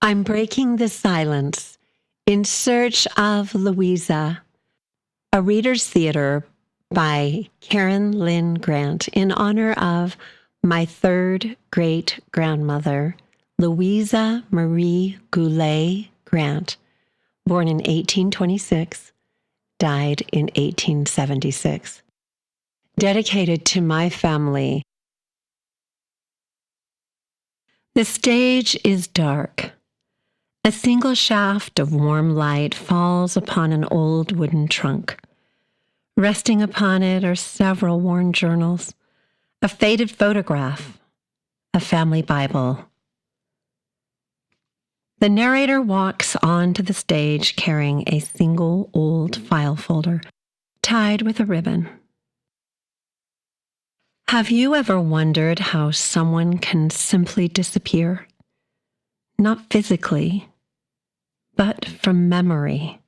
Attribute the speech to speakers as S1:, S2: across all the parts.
S1: I'm breaking the silence in Search of Louisa, a reader's theater by Karen Lynn Grant in honor of my third great-grandmother, Louisa Marie Golay Grant, born in 1826, died in 1876. Dedicated to my family. The stage is dark. A single shaft of warm light falls upon an old wooden trunk. Resting upon it are several worn journals, a faded photograph, a family Bible. The narrator walks onto the stage carrying a single old file folder tied with a ribbon. Have you ever wondered how someone can simply disappear? Not physically, but from memory,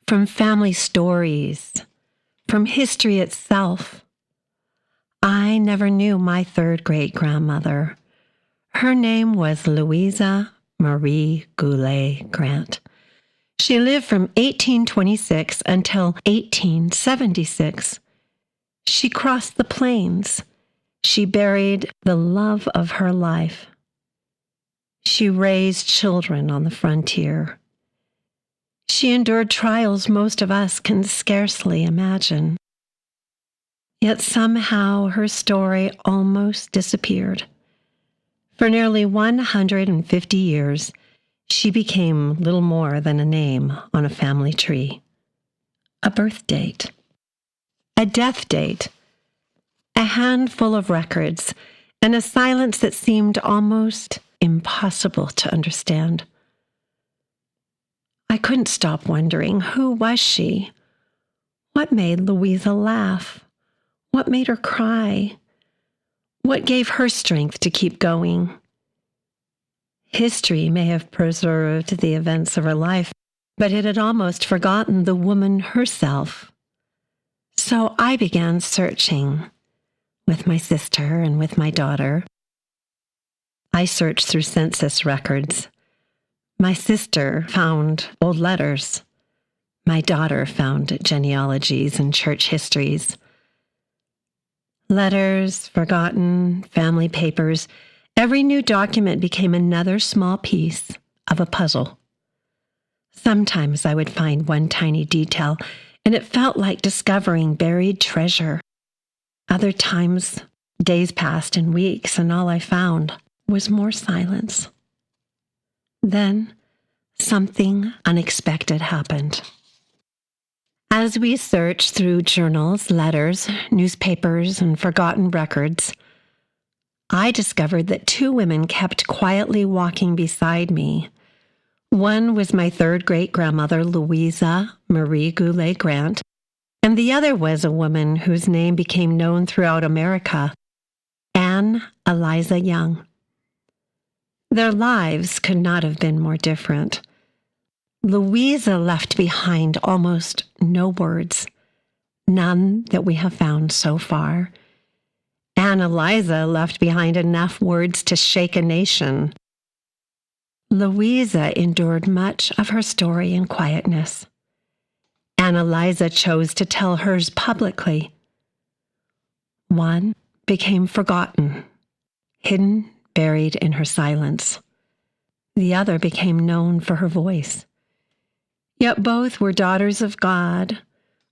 S1: from family stories, from history itself. I never knew my third great-grandmother. Her name was Louisa Marie Golay Grant. She lived from 1826 until 1876. She crossed the plains. She buried the love of her life. She raised children on the frontier. She endured trials most of us can scarcely imagine. Yet somehow her story almost disappeared. For nearly 150 years, she became little more than a name on a family tree. A birth date. A death date. A handful of records, and a silence that seemed almost impossible to understand. I couldn't stop wondering, who was she? What made Louisa laugh? What made her cry? What gave her strength to keep going? History may have preserved the events of her life, but it had almost forgotten the woman herself. So I began searching with my sister and with my daughter. I searched through census records. My sister found old letters. My daughter found genealogies and church histories. Letters, forgotten, family papers. Every new document became another small piece of a puzzle. Sometimes I would find one tiny detail, and it felt like discovering buried treasure. Other times, days passed and weeks, and all I found was more silence. Then, something unexpected happened. As we searched through journals, letters, newspapers, and forgotten records, I discovered that two women kept quietly walking beside me. One was my third great-grandmother, Louisa Marie Golay Grant, and the other was a woman whose name became known throughout America, Anne Eliza Young. Their lives could not have been more different. Louisa left behind almost no words, none that we have found so far. Anne Eliza left behind enough words to shake a nation. Louisa endured much of her story in quietness. Anne Eliza chose to tell hers publicly. One became forgotten, hidden, buried in her silence. The other became known for her voice. Yet both were daughters of God.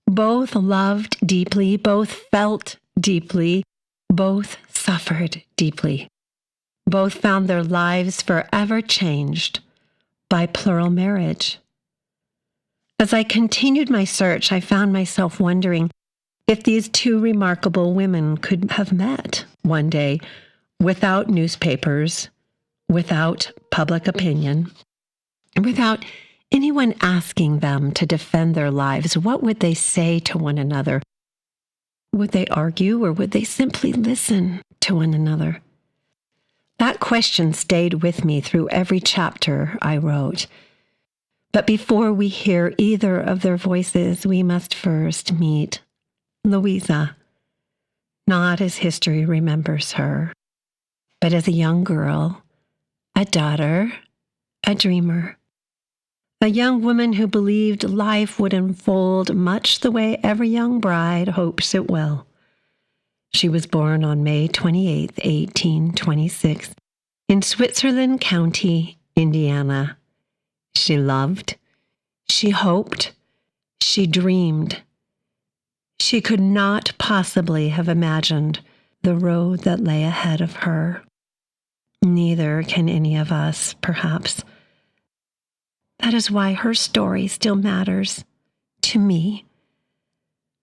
S1: Both loved deeply, both felt deeply, both suffered deeply. Both found their lives forever changed by plural marriage. As I continued my search, I found myself wondering if these two remarkable women could have met one day without newspapers, without public opinion, without anyone asking them to defend their lives. What would they say to one another? Would they argue, or would they simply listen to one another? That question stayed with me through every chapter I wrote. But before we hear either of their voices, we must first meet Louisa, not as history remembers her, but as a young girl, a daughter, a dreamer, a young woman who believed life would unfold much the way every young bride hopes it will. She was born on May 28, 1826, in Switzerland County, Indiana. She loved, she hoped, she dreamed. She could not possibly have imagined the road that lay ahead of her. Neither can any of us, perhaps. That is why her story still matters to me,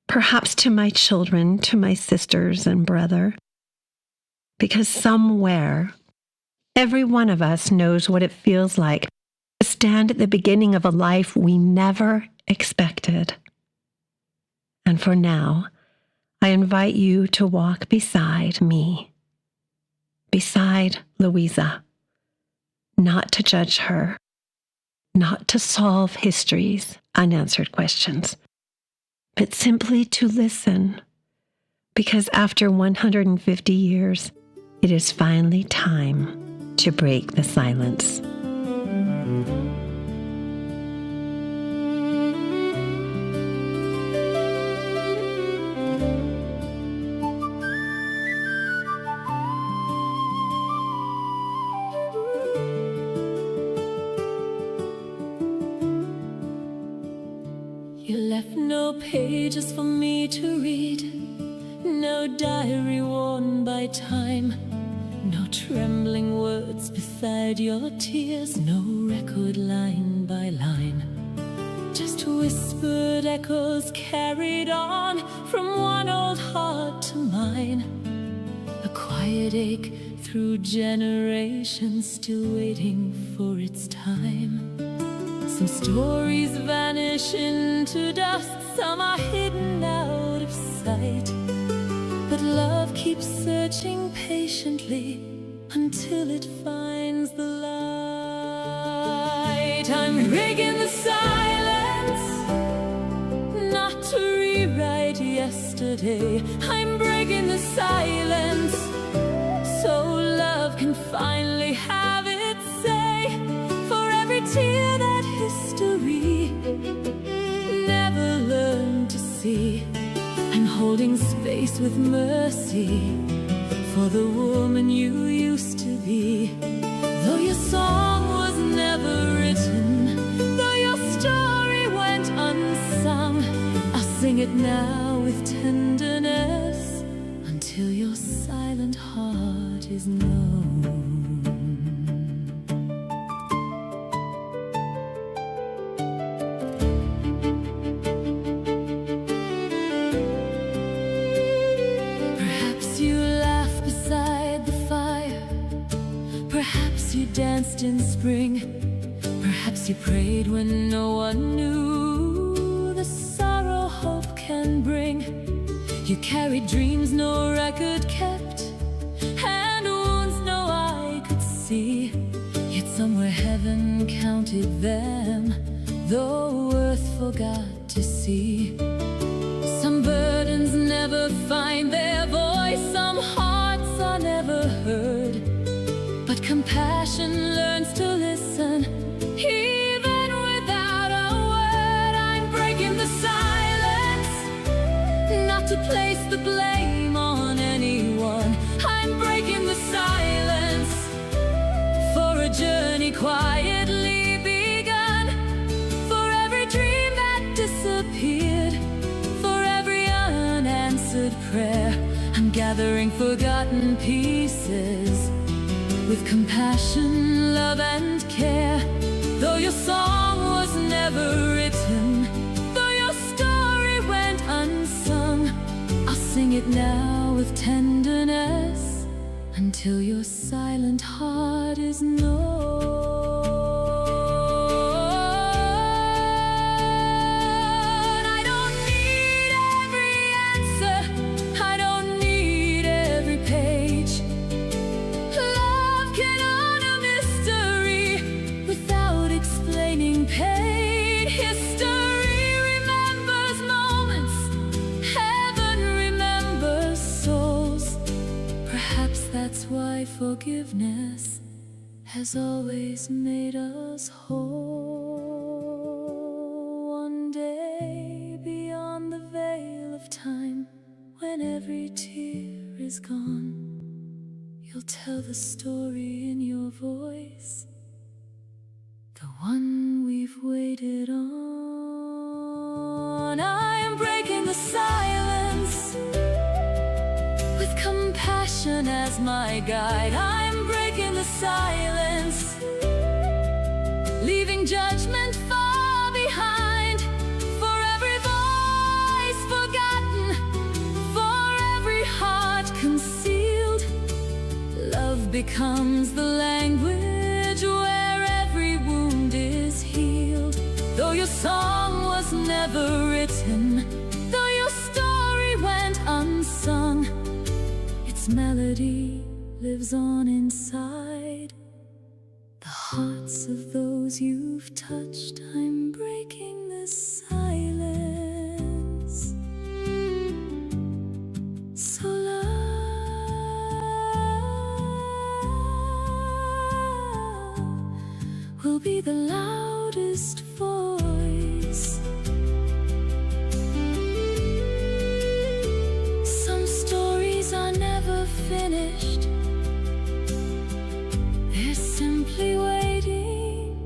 S1: perhaps to my children, to my sisters and brother, because somewhere, every one of us knows what it feels like to stand at the beginning of a life we never expected. And for now, I invite you to walk beside me, beside Louisa, not to judge her, not to solve history's unanswered questions, but simply to listen, because after 150 years, it is finally time to break the silence.
S2: You left no pages for me to read, no diary worn by time, no trembling words beside your tears, no record line by line. Just whispered echoes carried on from one old heart to mine. A quiet ache through generations, still waiting for its time. Some stories vanish into dust, some are hidden out of sight. But love keeps searching patiently until it finds the light. I'm breaking the silence, not to rewrite yesterday. I'm breaking the silence, so love can finally have its say. For every tear that history never learned to see, I'm holding space with mercy for the woman you used to be. Though your song was never written, though your story went unsung, I'll sing it now with tenderness until your silent heart is known. Perhaps you danced in spring, perhaps you prayed when no one knew the sorrow hope can bring. You carried dreams no record kept, and wounds no eye could see. Yet somewhere heaven counted them, though earth forgot to see. Some burdens never find their voice, some hearts are never heard. But compassion learns to listen, even without a word. I'm breaking the silence, not to place the blame on anyone. I'm breaking the silence for a journey quietly begun. For every dream that disappeared, for every unanswered prayer, I'm gathering forgotten pieces with compassion, love and care. Though your song was never written, though your story went unsung, I'll sing it now with tenderness until your silent heart is known. I don't need every answer, I don't need every page. Pain. History remembers moments, heaven remembers souls. Perhaps that's why forgiveness has always made us whole. One day, beyond the veil of time, when every tear is gone, you'll tell the story in your voice, the one we've waited on. I am breaking the silence with compassion as my guide. I'm breaking the silence, leaving judgment far behind. For every voice forgotten, for every heart concealed, love becomes the language where every wound is healed. Though your song was never written, though your story went unsung, its melody lives on inside the hearts of those you've touched. I'm breaking the silence, so love will be the loudest voice. Some stories are never finished, they're simply waiting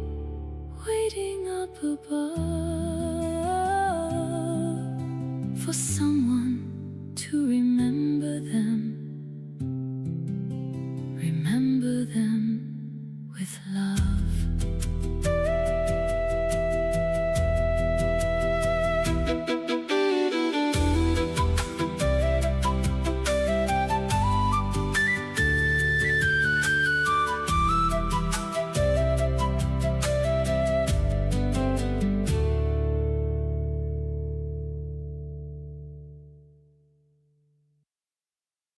S2: up above.